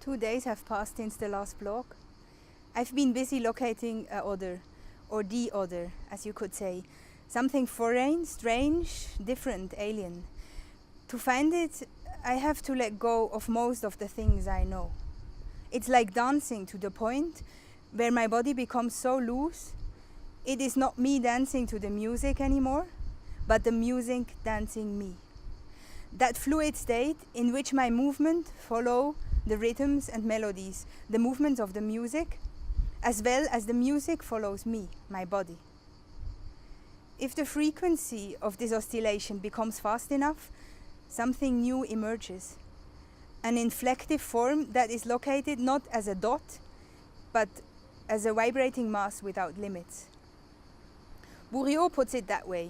2 days have passed since the last blog. I've been busy locating a other, or the other, as you could say. Something foreign, strange, different, alien. To find it, I have to let go of most of the things I know. It's like dancing to the point where my body becomes so loose. It is not me dancing to the music anymore, but the music dancing me. That fluid state in which my movement follow the rhythms and melodies, the movements of the music, as well as the music follows me, my body. If the frequency of this oscillation becomes fast enough, something new emerges. An inflective form that is located not as a dot, but as a vibrating mass without limits. Bourriot puts it that way.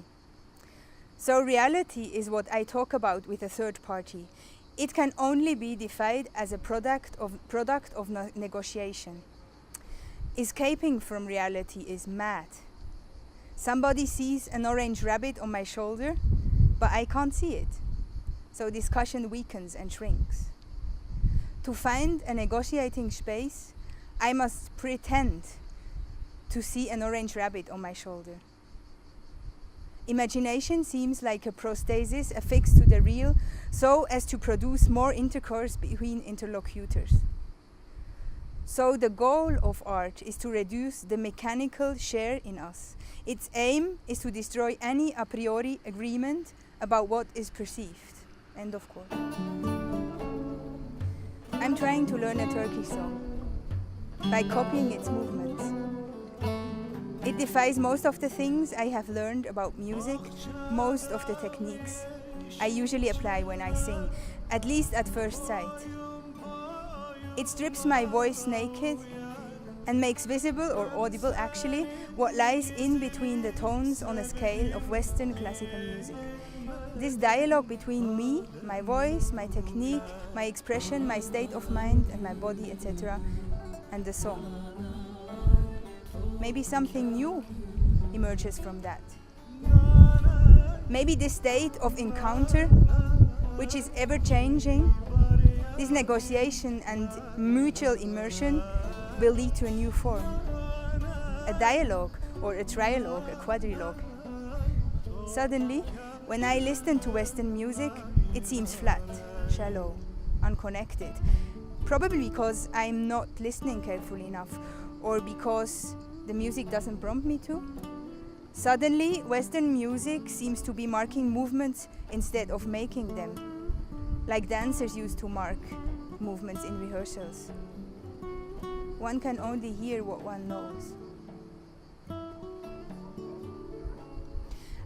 So reality is what I talk about with a third party. It can only be defined as a product of negotiation. Escaping from reality is mad. Somebody sees an orange rabbit on my shoulder, but I can't see it. So discussion weakens and shrinks. To find a negotiating space, I must pretend to see an orange rabbit on my shoulder. Imagination seems like a prosthesis affixed to the real, so as to produce more intercourse between interlocutors. So the goal of art is to reduce the mechanical share in us. Its aim is to destroy any a priori agreement about what is perceived. End of quote. I'm trying to learn a Turkish song by copying its movements. It defies most of the things I have learned about music, most of the techniques I usually apply when I sing, at least at first sight. It strips my voice naked and makes visible, or audible actually, what lies in between the tones on a scale of Western classical music. This dialogue between me, my voice, my technique, my expression, my state of mind and my body, etc., and the song. Maybe something new emerges from that. Maybe this state of encounter, which is ever-changing, this negotiation and mutual immersion will lead to a new form. A dialogue or a trialogue, a quadrilogue. Suddenly, when I listen to Western music, it seems flat, shallow, unconnected. Probably because I'm not listening carefully enough, or because the music doesn't prompt me to. Suddenly, Western music seems to be marking movements instead of making them, like dancers used to mark movements in rehearsals. One can only hear what one knows.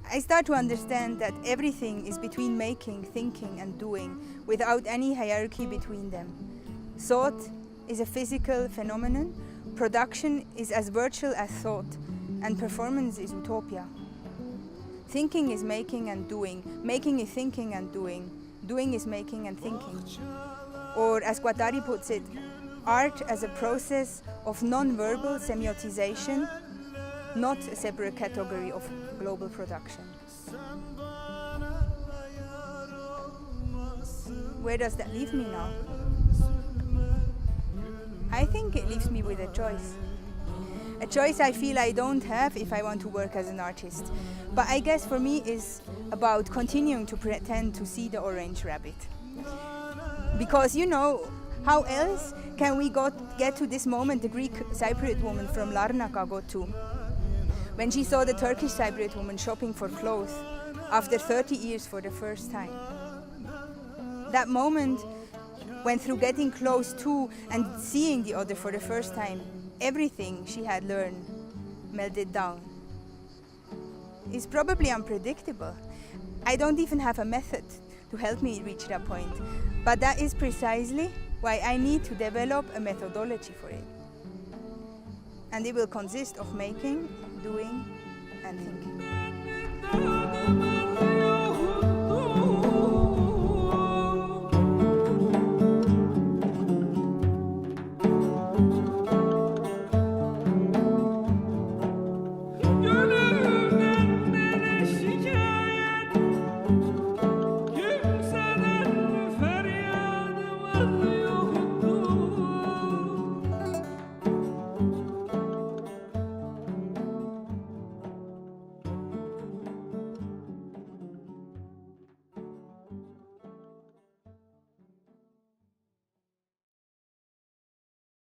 I start to understand that everything is between making, thinking, and doing, without any hierarchy between them. Thought is a physical phenomenon, production is as virtual as thought, and performance is utopia. Thinking is making and doing, making is thinking and doing is making and thinking. Or, as Guattari puts it, art as a process of non-verbal semiotization, not a separate category of global production. Where does that leave me now? I think it leaves me with a choice. A choice I feel I don't have if I want to work as an artist. But I guess for me is about continuing to pretend to see the orange rabbit. Because, you know, how else can we get to this moment the Greek Cypriot woman from Larnaca got to? When she saw the Turkish Cypriot woman shopping for clothes after 30 years for the first time. That moment when, through getting close to and seeing the other for the first time, everything she had learned melted down. It's probably unpredictable. I don't even have a method to help me reach that point. But that is precisely why I need to develop a methodology for it. And it will consist of making, doing, and thinking. Feryadım